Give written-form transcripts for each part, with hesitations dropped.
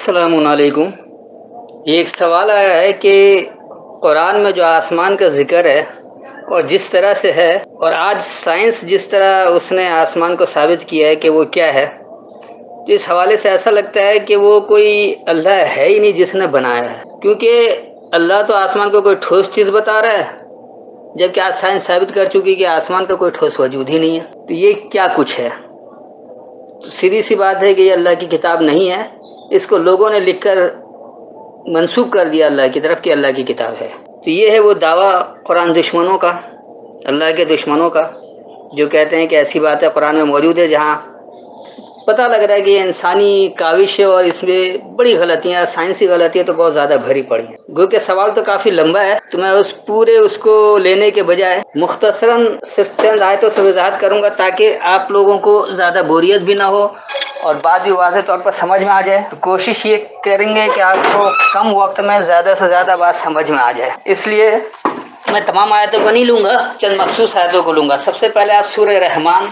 السلام علیکم۔ ایک سوال آیا ہے کہ قرآن میں جو آسمان کا ذکر ہے اور جس طرح سے ہے، اور آج سائنس جس طرح اس نے آسمان کو ثابت کیا ہے کہ وہ کیا ہے، تو اس حوالے سے ایسا لگتا ہے کہ وہ کوئی اللہ ہے ہی نہیں جس نے بنایا ہے، کیونکہ اللہ تو آسمان کو کوئی ٹھوس چیز بتا رہا ہے، جبکہ آج سائنس ثابت کر چکی کہ آسمان کا کوئی ٹھوس وجود ہی نہیں ہے۔ تو یہ کیا کچھ ہے؟ سیدھی سی بات ہے کہ یہ اللہ کی کتاب نہیں ہے، اس کو لوگوں نے لکھ کر منسوب کر دیا اللہ کی طرف کہ اللہ کی کتاب ہے۔ تو یہ ہے وہ دعویٰ قرآن دشمنوں کا، اللہ کے دشمنوں کا، جو کہتے ہیں کہ ایسی بات ہے قرآن میں موجود ہے جہاں پتہ لگ رہا ہے کہ یہ انسانی کاوش ہے اور اس میں بڑی غلطیاں، سائنسی غلطیاں تو بہت زیادہ بھری پڑی ہیں۔ گو کہ سوال تو کافی لمبا ہے، تو میں اس کو لینے کے بجائے مختصراً صرف چند آیتوں سے وضاحت کروں گا تاکہ آپ لوگوں کو زیادہ بوریت بھی نہ ہو اور بات بھی واضح طور پر سمجھ میں آ جائے۔ تو کوشش یہ کریں گے کہ آپ کو کم وقت میں زیادہ سے زیادہ بات سمجھ میں آ جائے، اس لیے میں تمام آیتوں کو نہیں لوں گا، چند مخصوص آیتوں کو لوں گا۔ سب سے پہلے آپ سورہ رحمان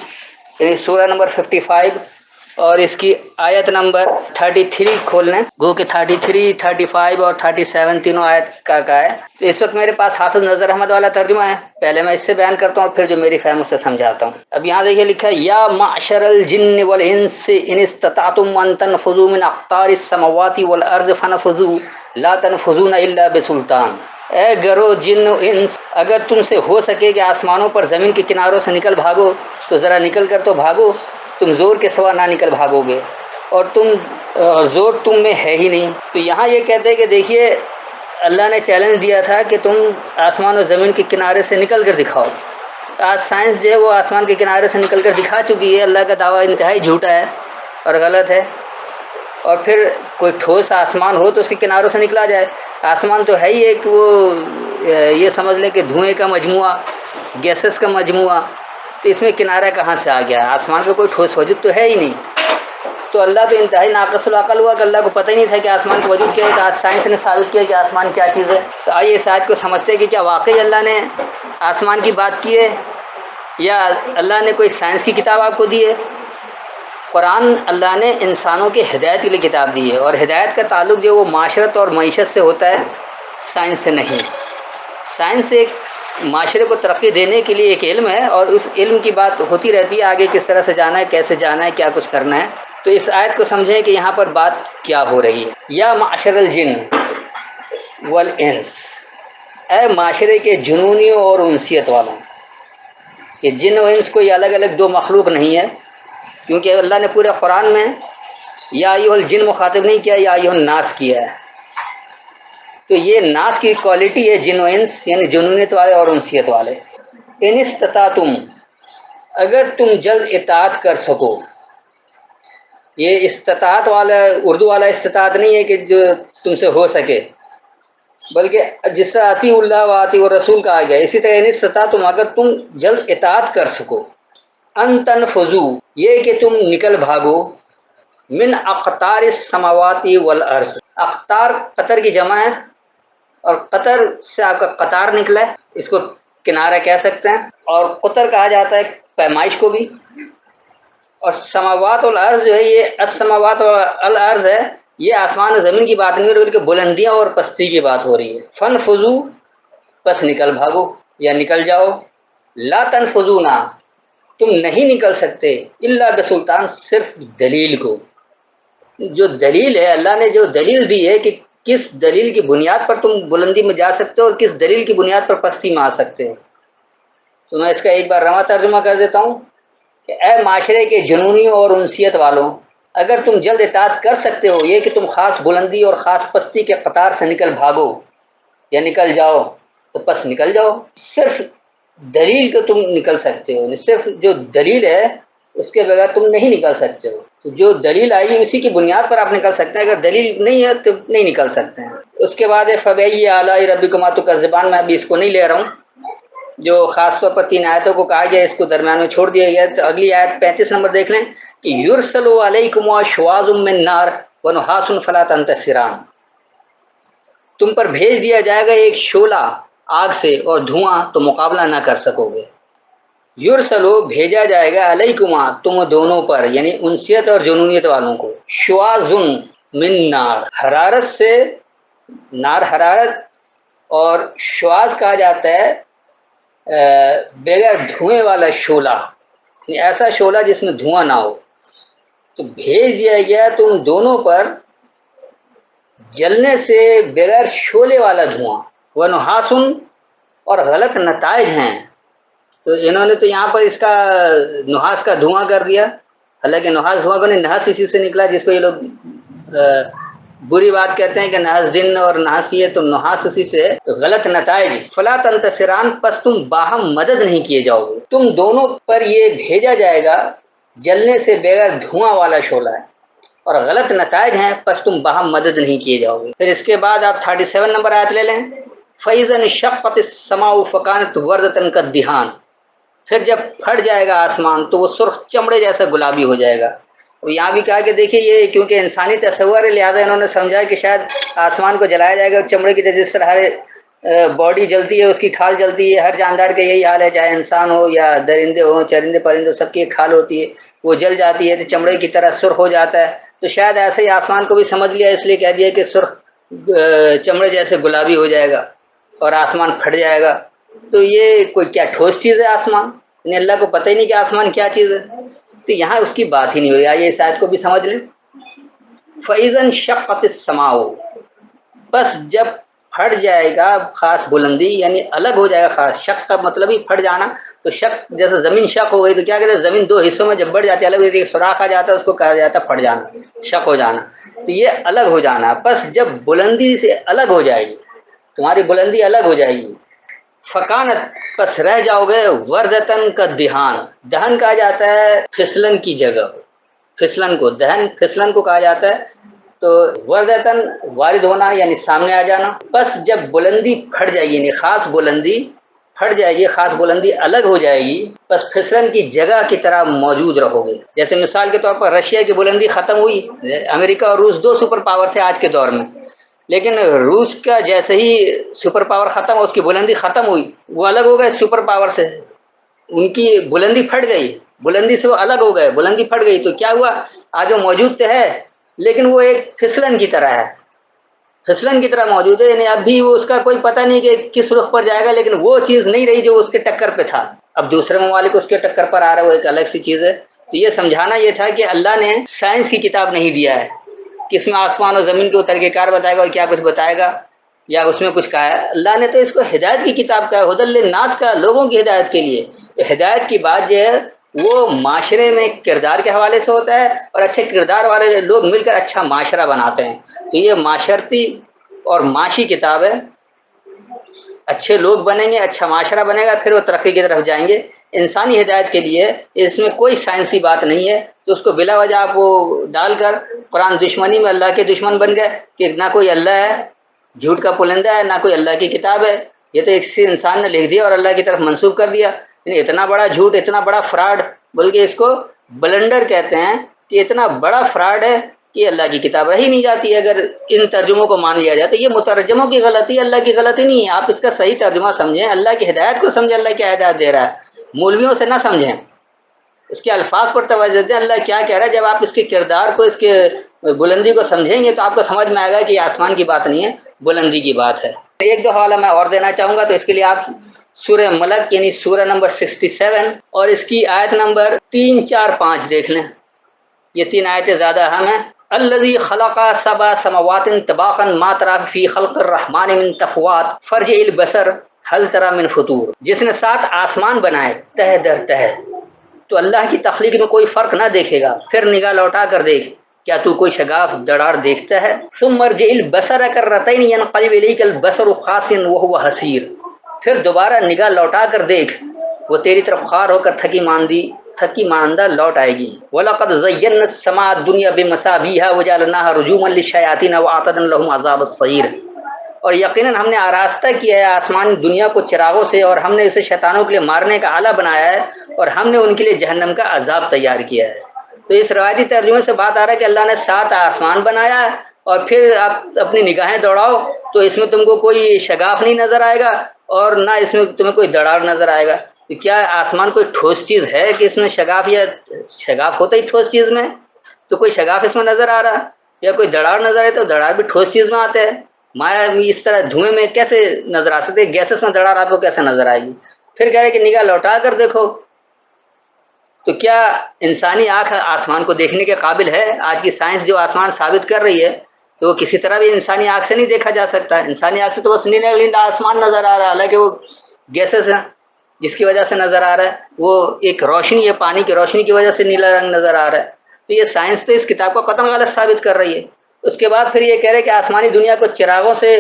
یعنی سورہ نمبر 55 اور اس کی آیت نمبر 33 کھول لیں۔ گو کہ 33، 35 اور 37 تینوں آیت کا ہے۔ تو اس وقت میرے پاس حافظ نظر احمد والا ترجمہ ہے، پہلے میں اس سے بیان کرتا ہوں پھر جو میری فہم سے سمجھاتا ہوں۔ اب یہاں دیکھیے لکھا ہے یا معشر الجن والانس ان استطعتم ان تنفذوا من اقطار السماوات والارض فانفذوا لا تنفذون الا بسلطان۔ اے گرو جن و انس، اگر تم سے ہو سکے کہ آسمانوں پر زمین کے کناروں سے نکل بھاگو تو ذرا نکل کر تو بھاگو، تم زور کے سوا نہ نکل بھاگو گے اور زور تم میں ہے ہی نہیں۔ تو یہاں یہ کہتے ہیں کہ دیکھیے اللہ نے چیلنج دیا تھا کہ تم آسمان و زمین کے کنارے سے نکل کر دکھاؤ۔ آج سائنس جو ہے وہ آسمان کے کنارے سے نکل کر دکھا چکی ہے۔ اللہ کا دعویٰ انتہائی جھوٹا ہے اور غلط ہے، اور پھر کوئی ٹھوس آسمان ہو تو اس کے کناروں سے نکلا جائے۔ آسمان تو ہے ہی ایک وہ یہ سمجھ لیں کہ دھوئیں کا مجموعہ، گیسز کا مجموعہ، تو اس میں کنارہ کہاں سے آ گیا؟ آسمان کا کوئی ٹھوس وجود تو ہے ہی نہیں۔ تو اللہ تو انتہائی ناقص العقل ہوا کہ اللہ کو پتہ ہی نہیں تھا کہ آسمان کا وجود کیا ہے۔ تو آج سائنس نے ثابت کیا کہ آسمان کیا چیز ہے۔ تو آئیے اس آیت کو سمجھتے ہیں کہ کیا واقعی اللہ نے آسمان کی بات کی ہے یا اللہ نے کوئی سائنس کی کتاب آپ کو دی ہے؟ قرآن اللہ نے انسانوں کے ہدایت کے لیے کتاب دی ہے، اور ہدایت کا تعلق جو وہ معاشرت اور معیشت سے ہوتا ہے، سائنس سے نہیں۔ سائنس ایک معاشرے کو ترقی دینے کے لیے ایک علم ہے، اور اس علم کی بات ہوتی رہتی ہے آگے کس طرح سے جانا ہے، کیسے جانا ہے، کیا کچھ کرنا ہے۔ تو اس آیت کو سمجھیں کہ یہاں پر بات کیا ہو رہی ہے۔ یا معشر الجن والانس، اے معاشرے کے جنونیوں اور انسیت والوں۔ یہ جن و انس کوئی الگ الگ دو مخلوق نہیں ہے، کیونکہ اللہ نے پورے قرآن میں یا ایھا الجن مخاطب نہیں کیا، یا ایھا الناس کیا ہے۔ تو یہ ناس کی کوالٹی ہے جن و انس، یعنی جنونیت والے اور انسیت والے۔ ان استطاعتم، اگر تم جلد اطاعت کر سکو۔ یہ استطاعت والا اردو والا استطاعت نہیں ہے کہ جو تم سے ہو سکے، بلکہ جس طرح اطیعوا اللہ و اطیعوا الرسول کہا گیا، اسی طرح ان استطاعتم، اگر تم جلد اطاعت کر سکو۔ ان تنفذوا، یہ کہ تم نکل بھاگو، من اقطار السماوات والارض۔ اقطار قطر کی جمع ہے، اور قطر سے آپ کا قطار نکلا ہے، اس کو کنارہ کہہ سکتے ہیں، اور قطر کہا جاتا ہے پیمائش کو بھی۔ اور سماوات والارض جو ہے یہ السماوات والارض ہے، یہ آسمان و زمین کی بات نہیں ہو رہی بلکہ بلندیاں اور پستی کی بات ہو رہی ہے۔ فانفذوا، پس نکل بھاگو یا نکل جاؤ۔ لا تنفذون، تم نہیں نکل سکتے، الا بسلطان، صرف دلیل کو۔ جو دلیل ہے، اللہ نے جو دلیل دی ہے کہ کس دلیل کی بنیاد پر تم بلندی میں جا سکتے ہو اور کس دلیل کی بنیاد پر پستی میں آ سکتے ہو۔ تو میں اس کا ایک بار رواں ترجمہ کر دیتا ہوں کہ اے معاشرے کے جنونیوں اور انسیت والوں، اگر تم جلد اطاعت کر سکتے ہو، یہ کہ تم خاص بلندی اور خاص پستی کے قطار سے نکل بھاگو یا نکل جاؤ، تو پس نکل جاؤ۔ صرف دلیل کو تم نکل سکتے ہو، صرف جو دلیل ہے اس کے بغیر تم نہیں نکل سکتے ہو۔ تو جو دلیل آئی اسی کی بنیاد پر آپ نکل سکتے ہیں، اگر دلیل نہیں ہے تو نہیں نکل سکتے ہیں۔ اس کے بعد فَبِأَيِّ آلَاءِ رَبِّكُمَا تُكَذِّبَانِ، میں ابھی اس کو نہیں لے رہا ہوں، جو خاص طور پر 3 آیتوں کو کہا گیا اس کو درمیان میں چھوڑ دیا گیا۔ تو اگلی آیت 35 نمبر دیکھ لیں کہ یُرْسَلُ عَلَيْكُمْ شُوَاظٌ مِّن نَّارٍ وَنُحَاسٌ فَلَا تَنتَصِرَانِ، تم پر بھیج دیا جائے گا ایک شعلہ آگ سے اور دھواں، تو مقابلہ نہ کر سکو گے۔ یرسلو، بھیجا جائے گا، علیکما، تم دونوں پر، یعنی انسیت اور جنونیت والوں کو، شواظن، من نار، حرارت سے، نار حرارت، اور شواز کہا جاتا ہے بغیر دھوئیں والا شعلہ، یعنی ایسا شعلہ جس میں دھواں نہ ہو، تو بھیج دیا گیا تم دونوں پر جلنے سے بغیر شعلے والا دھواں، وہ نحاسن، اور غلط نتائج ہیں۔ تو انہوں نے تو یہاں پر اس کا نحاس کا دھواں کر دیا، حالانکہ نحاس دھواں کو نہیں، نحاس اسی سے نکلا جس کو یہ لوگ بری بات کہتے ہیں کہ نحاس دن اور نحاس یہ، تو نحاس اسی سے غلط نتائج۔ فلا تنتصران، پس تم باہم مدد نہیں کیے جاؤ گے، تم دونوں پر یہ بھیجا جائے گا جلنے سے بغیر دھواں والا شعلہ ہے اور غلط نتائج ہیں، پس تم باہم مدد نہیں کیے جاؤ گے۔ پھر اس کے بعد آپ 37 نمبر آیت لے لیں، فَإِذَا انشقت السماء فكانت وردة كالدهان، پھر جب پھٹ جائے گا آسمان تو وہ سرخ چمڑے جیسا گلابی ہو جائے گا۔ اور یہاں بھی کہا کہ دیکھیے یہ کیونکہ انسانی تصور ہے، لہٰذا انہوں نے سمجھا کہ شاید آسمان کو جلایا جائے گا اور چمڑے کی جس طرح ہر باڈی جلتی ہے، اس کی کھال جلتی ہے، ہر جاندار کا یہی حال ہے، چاہے انسان ہو یا درندے ہوں، چرندے پرندے، سب کی ایک کھال ہوتی ہے، وہ جل جاتی ہے تو چمڑے کی طرح سرخ ہو جاتا ہے۔ تو شاید ایسے ہی آسمان کو بھی سمجھ لیا، اس لیے کہہ دیا کہ سرخ چمڑے جیسے گلابی ہو جائے گا اور آسمان پھٹ جائے گا۔ تو یہ کوئی کیا ٹھوس چیز ہے آسمان؟ یعنی اللہ کو پتہ ہی نہیں کہ آسمان کیا چیز ہے، تو یہاں اس کی بات ہی نہیں ہو رہی۔ آئیے اس آیت کو بھی سمجھ لیں۔ فَإِذَا انشقت السماء، بس جب پھٹ جائے گا خاص بلندی، یعنی الگ ہو جائے گا خاص، شق کا مطلب ہی پھٹ جانا، تو شق جیسے زمین شق ہو گئی تو کیا کہتے ہیں، زمین دو حصوں میں جب بڑھ جاتی ہے، الگ ہو جاتی ہے، ایک سوراخ آ جاتا ہے، اس کو کہا جاتا ہے پھٹ جانا، شق ہو جانا، تو یہ الگ ہو جانا۔ بس جب بلندی سے الگ ہو جائے گی، تمہاری بلندی الگ ہو جائے گی، فکانت، پس رہ جاؤ گے وردتن کا دہان، دہن کہا جاتا ہے پھسلن کی جگہ، پھسلن کو دہن، پھسلن کو کہا جاتا ہے، تو وردتن وارد ہونا یعنی سامنے آ جانا۔ بس جب بلندی پھٹ جائے گی، یعنی خاص بلندی پھٹ جائے گی، خاص بلندی الگ ہو جائے گی، بس پھسلن کی جگہ کی طرح موجود رہو گے۔ جیسے مثال کے طور پر رشیا کی بلندی ختم ہوئی، امریکہ اور روس دو سپر پاور تھے آج کے دور میں، لیکن روس کا جیسے ہی سپر پاور ختم، اس کی بلندی ختم ہوئی، وہ الگ ہو گئے سپر پاور سے، ان کی بلندی پھٹ گئی، بلندی سے وہ الگ ہو گئے، بلندی پھٹ گئی، تو کیا ہوا، آج وہ موجود تو ہے لیکن وہ ایک پھسلن کی طرح ہے، پھسلن کی طرح موجود ہے، یعنی اب بھی وہ اس کا کوئی پتہ نہیں کہ کس رخ پر جائے گا، لیکن وہ چیز نہیں رہی جو اس کے ٹکر پہ تھا، اب دوسرے ممالک اس کے ٹکر پر آ رہا ہے، وہ ایک الگ سی چیز ہے۔ تو یہ سمجھانا یہ تھا کہ اللہ نے سائنس کی کتاب نہیں دیا ہے کہ اس میں آسمان اور زمین کو طریقہ کار بتائے گا اور کیا کچھ بتائے گا یا اس میں کچھ کہا ہے، اللہ نے تو اس کو ہدایت کی کتاب کہا ہے، ہدی للناس کا، لوگوں کی ہدایت کے لیے۔ تو ہدایت کی بات جو ہے وہ معاشرے میں کردار کے حوالے سے ہوتا ہے، اور اچھے کردار والے لوگ مل کر اچھا معاشرہ بناتے ہیں، تو یہ معاشرتی اور معاشی کتاب ہے، اچھے لوگ بنیں گے، اچھا معاشرہ بنے گا، پھر وہ ترقی کی طرف جائیں گے۔ انسانی ہدایت کے لیے اس میں کوئی سائنسی بات نہیں ہے، تو اس کو بلا وجہ آپ وہ ڈال کر قرآن دشمنی میں اللہ کے دشمن بن گئے کہ نہ کوئی اللہ ہے، جھوٹ کا پلندہ ہے، نہ کوئی اللہ کی کتاب ہے، یہ تو کسی انسان نے لکھ دیا اور اللہ کی طرف منسوب کر دیا۔ یعنی اتنا بڑا جھوٹ، اتنا بڑا فراڈ، بلکہ اس کو بلنڈر کہتے ہیں، کہ اتنا بڑا فراڈ ہے کہ اللہ کی کتاب رہی نہیں جاتی ہے اگر ان ترجموں کو مان لیا جائے۔ تو یہ مترجموں کی غلطی، اللہ کی غلطی نہیں ہے، آپ اس کا صحیح ترجمہ سمجھیں، اللہ کی ہدایت کو سمجھیں، اللہ کیا ہدایت دے رہا ہے، مولویوں سے نہ سمجھیں، اس کے الفاظ پر توجہ دیں، اللہ کیا کہہ رہا ہے۔ جب آپ اس کے کردار کو، اس کے بلندی کو سمجھیں گے تو آپ کو سمجھ میں آئے گا کہ یہ آسمان کی بات نہیں ہے، بلندی کی بات ہے۔ ایک دو حوالہ میں اور دینا چاہوں گا، تو اس کے لیے آپ سورہ ملک یعنی سورہ نمبر 67 اور اس کی آیت نمبر 3، 4، 5 دیکھ لیں، یہ 3 آیتیں زیادہ اہم ہیں۔ الذی خلق سبع سماوات طباقا ما تری فی خلق الرحمن من تفوات فارجع البصر هل تری من فطور، جس نے 7 آسمان بنائے تہ در تہ، تو اللہ کی تخلیق میں کوئی فرق نہ دیکھے گا، پھر نگاہ لوٹا کر دیکھ، کیا تو کوئی شگاف دڑاڑ دیکھتا ہے؟ ثم ارجع البصر کرتین ينقلب الیک البصر خاسئا وهو حسیر، پھر دوبارہ نگاہ لوٹا کر دیکھ، وہ تیری طرف خوار ہو کر تھکی ماندہ لوٹ آئے گی۔ وَلَقَدْ زَيَّنَّا السَّمَاءَ الدُّنْيَا بِمَصَابِيحَ وَجَعَلْنَاهَا رُجُومًا لِلشَّيَاطِينَ وَأَعْتَدْنَا لَهُمْ عَذَابَ السَّعِيرِ، اور یقیناً ہم نے آراستہ کیا ہے آسمانی دنیا کو چراغوں سے، اور ہم نے اسے شیطانوں کے لیے مارنے کا آلہ بنایا ہے، اور ہم نے ان کے لیے جہنم کا عذاب تیار کیا ہے۔ تو اس روایتی ترجمے سے بات آ رہا ہے کہ اللہ نے 7 آسمان بنایا ہے، اور پھر آپ اپنی نگاہیں دوڑاؤ تو اس میں تم کو کوئی شگاف نہیں نظر آئے گا، اور نہ اس میں تمہیں کوئی دڑاڑ نظر آئے گا۔ تو کیا آسمان کوئی ٹھوس چیز ہے کہ اس میں شگاف، یا شگاف ہوتا ہی ٹھوس چیز میں، تو کوئی شگاف اس میں نظر آ رہا ہے؟ یا کوئی دڑاڑ نظر آئے تو دڑاڑ بھی ٹھوس چیز میں آتے ہیں، مایا اس طرح دھوئیں میں کیسے نظر آ سکتے، گیسز میں دڑاڑ آپ کو کیسے نظر آئے گی؟ پھر کہہ رہے کہ نگاہ لوٹا کر دیکھو، تو کیا انسانی آنکھ آسمان کو دیکھنے کے قابل ہے؟ آج کی سائنس جو آسمان ثابت کر رہی ہے تو وہ کسی طرح بھی انسانی آنکھ سے نہیں دیکھا جا سکتا ہے۔ انسانی آنکھ سے تو بس نیلا نیلا آسمان نظر آ رہا ہے، حالانکہ وہ گیسز ہیں جس کی وجہ سے نظر آ رہا ہے، وہ ایک روشنی ہے، پانی کی روشنی کی وجہ سے نیلا رنگ نظر آ رہا ہے۔ تو یہ سائنس تو اس کتاب کو قطعاً غلط ثابت کر رہی ہے۔ اس کے بعد پھر یہ کہہ رہے کہ آسمانی دنیا کو چراغوں سے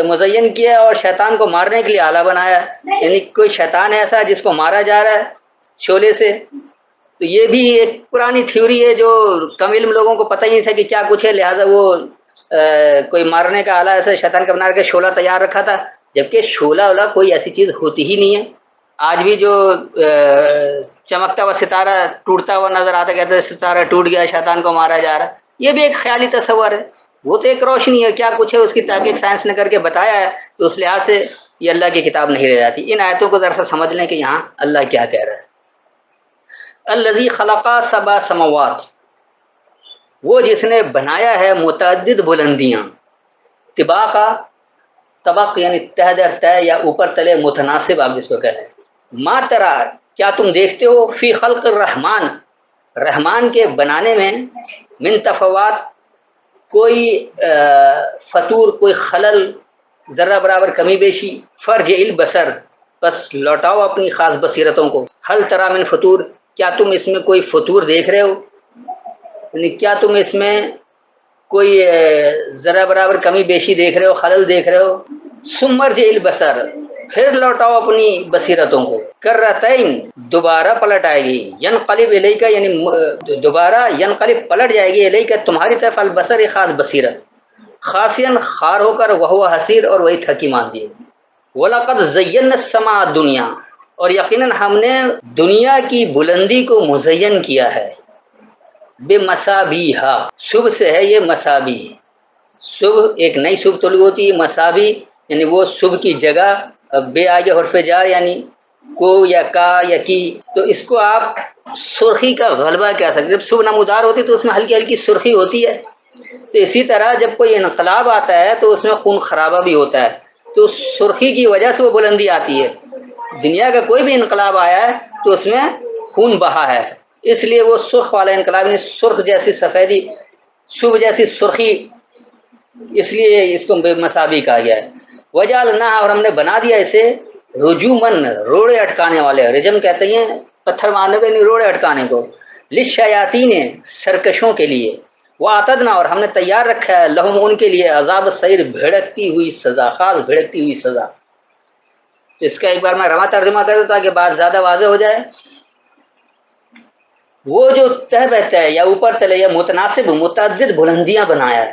مزین کیا اور شیطان کو مارنے کے لیے آلہ بنایا، یعنی کوئی شیطان ایسا جس کو مارا جا رہا ہے شعلے سے۔ تو یہ بھی ایک پرانی تھیوری ہے جو کم علم لوگوں کو پتہ ہی نہیں تھا کہ کیا کچھ ہے، لہٰذا وہ کوئی مارنے کا آلہ ایسا شیطان کا بنا کے شعلہ تیار رکھا تھا، جبکہ شعلہ ولا کوئی ایسی چیز ہوتی ہی نہیں ہے۔ آج بھی جو چمکتا ہوا ستارہ ٹوٹتا ہوا نظر آتا، کہتے ہیں ستارہ ٹوٹ گیا، شیطان کو مارا جا رہا ہے، یہ بھی ایک خیالی تصور ہے، وہ تو ایک روشنی ہے، کیا کچھ ہے اس کی تحقیق سائنس نے کر کے بتایا ہے، تو اس لحاظ سے یہ اللہ کی کتاب نہیں رہ جاتی۔ ان آیتوں کو ذرا سا سمجھ لیں کہ یہاں اللہ کیا کہہ رہا ہے۔ الذی خلق سبع سماوات، وہ جس نے بنایا ہے متعدد بلندیاں، طباقا، طبق یعنی تہ در تہ یا اوپر تلے متناسب، آپ جس کو کہتے ہیں۔ ما ترا، کیا تم دیکھتے ہو، فی خلق الرحمن، رحمان کے بنانے میں، من تفوات، کوئی فطور، کوئی خلل، ذرہ برابر کمی بیشی، فرج البصر، بس لوٹاؤ اپنی خاص بصیرتوں کو، حل ترا من فطور، کیا تم اس میں کوئی فطور دیکھ رہے ہو، یعنی کیا تم اس میں کوئی ذرہ برابر کمی بیشی دیکھ رہے ہو، خلل دیکھ رہے ہو؟ ثم ارجع البصر، پھر لوٹاؤ اپنی بصیرتوں کو، کرتین، دوبارہ پلٹ آئے گی، ینقلب الیک، یعنی دوبارہ ینقلب پلٹ جائے گی، الیک تمہاری طرف، البصر خاص بصیرت، خاسین خار ہو کر، وہو حسیر اور وہی تھکی ماندی ہے۔ وَلَقَدْ زَيَّنَّا السَّمَاءَ الدُّنْيَا، اور یقیناً ہم نے دنیا کی بلندی کو مزین کیا ہے، بِمَصَابِیحَ، صبح سے ہے یہ مصابی، صبح ایک نئی صبح طلوع ہوتی ہے، مصابی یعنی وہ صبح کی جگہ، بے آگے حرف جار یعنی کو یا کا یا کی، تو اس کو آپ سرخی کا غلبہ کہہ سکتے ہیں۔ جب صبح نمودار ہوتی ہے تو اس میں ہلکی ہلکی سرخی ہوتی ہے، تو اسی طرح جب کوئی انقلاب آتا ہے تو اس میں خون خرابہ بھی ہوتا ہے، تو سرخی کی وجہ سے وہ بلندی آتی ہے۔ دنیا کا کوئی بھی انقلاب آیا ہے تو اس میں خون بہا ہے، اس لیے وہ سرخ والا انقلاب، یعنی سرخ جیسی سفیدی، صبح جیسی سرخی، اس لیے اس کو بے مساوی کہا گیا ہے۔ وجعلنا، اور ہم نے بنا دیا اسے، رجومن، روڑے اٹکانے والے، رجم کہتے ہیں پتھر مارنے کو، یعنی روڑے اٹکانے کو، للشیاطین، سرکشوں کے لیے، واعتدنا، اور ہم نے تیار رکھا ہے، لہم ان کے لیے، عذاب السعیر، بھڑکتی ہوئی سزا، خاص بھڑکتی ہوئی سزا۔ اس کا ایک بار میں رواں ترجمہ کر دوں تاکہ بات زیادہ واضح ہو جائے۔ وہ جو تہ بہتا ہے یا اوپر تلے یا متناسب متعدد بلندیاں بنایا ہے،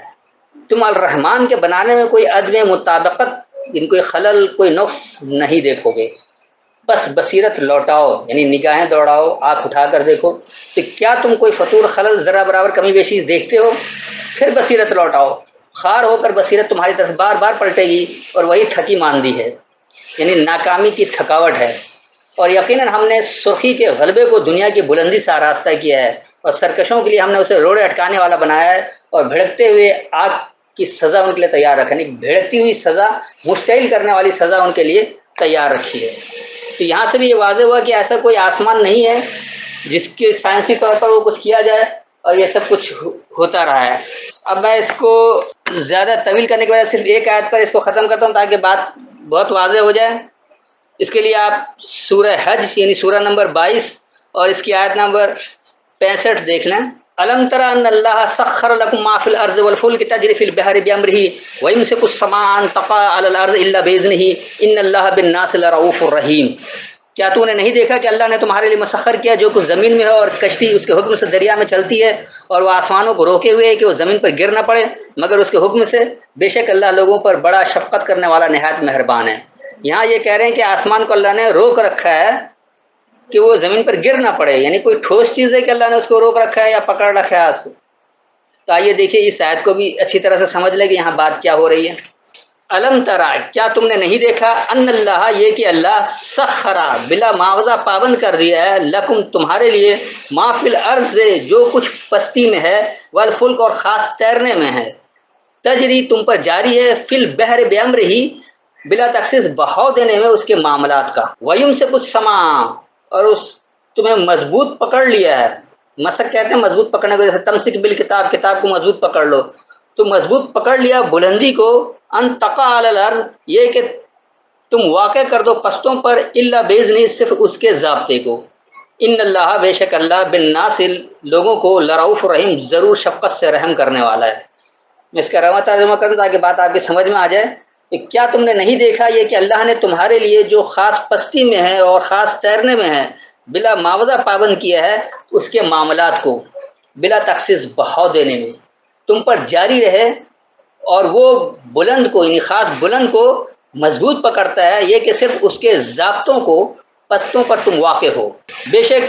تم الرحمان کے بنانے میں کوئی عدم مطابقت، ان کوئی خلل، کوئی نقص نہیں دیکھو گے، بس بصیرت لوٹاؤ، یعنی نگاہیں دوڑاؤ، آنکھ اٹھا کر دیکھو، کہ کیا تم کوئی فطور، خلل، ذرہ برابر کمی بیشی دیکھتے ہو؟ پھر بصیرت لوٹاؤ، خار ہو کر بصیرت تمہاری طرف بار بار پلٹے گی، اور وہی تھکی ماندی ہے، یعنی ناکامی کی تھکاوٹ ہے۔ اور یقیناً ہم نے سرخی کے غلبے کو دنیا کی بلندی سے آراستہ کیا ہے، اور سرکشوں کے لیے ہم نے اسے روڑے اٹکانے والا بنایا ہے، اور بھڑکتے ہوئے آگ کی سزا ان کے لیے تیار رکھا، یعنی بھڑکتی ہوئی سزا، مشتعل کرنے والی سزا ان کے لیے تیار رکھی ہے۔ تو یہاں سے بھی یہ واضح ہوا کہ ایسا کوئی آسمان نہیں ہے جس کے سائنسی طور پر وہ کچھ کیا جائے اور یہ سب کچھ ہوتا رہا ہے۔ اب میں اس کو زیادہ طویل کرنے کی وجہ سے صرف ایک آیت پر اس کو ختم کرتا ہوں تاکہ بات بہت واضح ہو جائے۔ اس کے لیے آپ سورہ حج یعنی سورہ نمبر 22 اور اس کی آیت نمبر 65 دیکھ لیں۔ الم تر ان اللہ سخر لكم ما في الارض والفلك تجري في البحر بامره ويمسك السماء ان تقع على الارض الا باذنه ان الله بالناس لرؤوف رحیم۔ کیا تو نے نہیں دیکھا کہ اللہ نے تمہارے لیے مسخر کیا جو کچھ زمین میں ہے، اور کشتی اس کے حکم سے دریا میں چلتی ہے، اور وہ آسمانوں کو روکے ہوئے ہے کہ وہ زمین پر گر نہ پڑے مگر اس کے حکم سے، بے شک اللہ لوگوں پر بڑا شفقت کرنے والا نہایت مہربان ہے۔ یہاں یہ کہہ رہے ہیں کہ آسمان کو اللہ نے روک رکھا ہے کہ وہ زمین پر گر نہ پڑے، یعنی کوئی ٹھوس چیز ہے کہ اللہ نے اس کو روک رکھا ہے یا پکڑ رکھا ہے اس کو۔ تو آئیے دیکھیے اس آیت کو بھی اچھی طرح سے سمجھ لیں کہ یہاں بات کیا ہو رہی ہے۔ علم ترا، کیا تم نے نہیں دیکھا، ان اللہ، یہ کہ اللہ سخرا، بلا معاوضہ پابند کر دیا ہے، لکم تمہارے لیے، ما فی الارض، جو کچھ پستی میں ہے، والفلک اور خاص تیرنے میں ہے، تجری تم پر جاری ہے، فی البحر بیامر ہی، بلا تخصیص بہاؤ دینے میں اس کے معاملات کا، ویم سے کچھ سما، اور اس تمہیں مضبوط پکڑ لیا ہے، مسک کہتے ہیں مضبوط پکڑنے کو، جیسے تمسک بالکتاب، کتاب کو مضبوط پکڑ لو، تو مضبوط پکڑ لیا بلندی کو، ان تقع علی الارض، یہ کہ تم واقع کر دو پستوں پر، الا باذنی، صرف اس کے ضابطے کو، ان اللہ، بے شک اللہ، بالناس، لوگوں کو، لرؤوف رحیم، ضرور شفقت سے رحم کرنے والا ہے۔ میں اس کا رواں ترجمہ کروں تاکہ بات آپ کی سمجھ میں آ جائے کہ کیا تم نے نہیں دیکھا یہ کہ اللہ نے تمہارے لیے جو خاص پستی میں ہے اور خاص تیرنے میں ہے، بلا معاوضہ پابند کیا ہے اس کے معاملات کو، بلا تخصیص بہاؤ دینے میں تم پر جاری رہے، اور وہ بلند کو، یعنی خاص بلند کو مضبوط پکڑتا ہے، یہ کہ صرف اس کے ضابطوں کو، پستوں پر تم واقع ہو، بے شک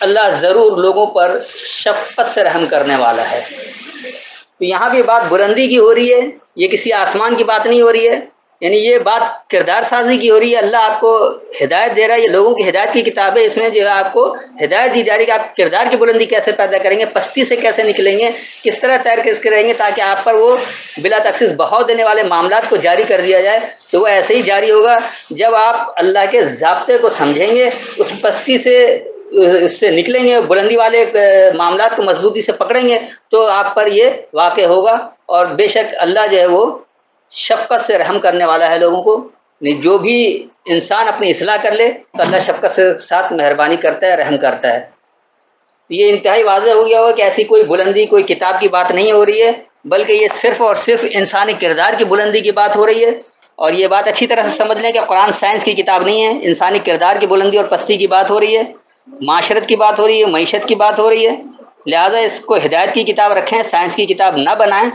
اللہ ضرور لوگوں پر شفقت سے رحم کرنے والا ہے۔ تو یہاں بھی بات بلندی کی ہو رہی ہے، یہ کسی آسمان کی بات نہیں ہو رہی ہے، یعنی یہ بات کردار سازی کی ہو رہی ہے، اللہ آپ کو ہدایت دے رہا ہے، یہ لوگوں کی ہدایت کی کتاب ہے، اس میں جو ہے آپ کو ہدایت دی جا رہی ہے کہ آپ کردار کی بلندی کیسے پیدا کریں گے، پستی سے کیسے نکلیں گے، کس طرح تیر کے اس کے رہیں گے، تاکہ آپ پر وہ بلا تخصیص بہاؤ دینے والے معاملات کو جاری کر دیا جائے، تو وہ ایسے ہی جاری ہوگا جب آپ اللہ کے ضابطے کو سمجھیں گے، اس پستی سے اس سے نکلیں گے، بلندی والے معاملات کو مضبوطی سے پکڑیں گے، تو آپ پر یہ واقع ہوگا، اور بے شک اللہ جو ہے وہ شفقت سے رحم کرنے والا ہے لوگوں کو، جو بھی انسان اپنی اصلاح کر لے تو اللہ شفقت سے ساتھ مہربانی کرتا ہے، رحم کرتا ہے۔ تو یہ انتہائی واضح ہو گیا ہو کہ ایسی کوئی بلندی، کوئی کتاب کی بات نہیں ہو رہی ہے، بلکہ یہ صرف اور صرف انسانی کردار کی بلندی کی بات ہو رہی ہے، اور یہ بات اچھی طرح سے سمجھ لیں کہ قرآن سائنس کی کتاب نہیں ہے، انسانی کردار کی بلندی اور پستی کی بات ہو رہی ہے، معاشرت کی بات ہو رہی ہے، معیشت کی بات ہو رہی ہے، لہذا اس کو ہدایت کی کتاب رکھیں، سائنس کی کتاب نہ بنائیں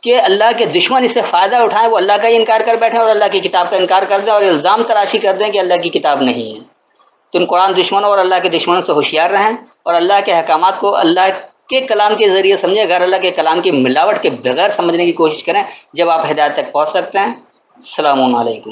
کہ اللہ کے دشمن اس سے فائدہ اٹھائیں، وہ اللہ کا ہی انکار کر بیٹھیں اور اللہ کی کتاب کا انکار کر دیں اور الزام تراشی کر دیں کہ اللہ کی کتاب نہیں ہے۔ تم قرآن دشمنوں اور اللہ کے دشمنوں سے ہوشیار رہیں، اور اللہ کے احکامات کو اللہ کے کلام کے ذریعے سمجھیں، غیر اللہ کے کلام کی ملاوٹ کے بغیر سمجھنے کی کوشش کریں، جب آپ ہدایت تک پہنچ سکتے ہیں۔ السلام علیکم۔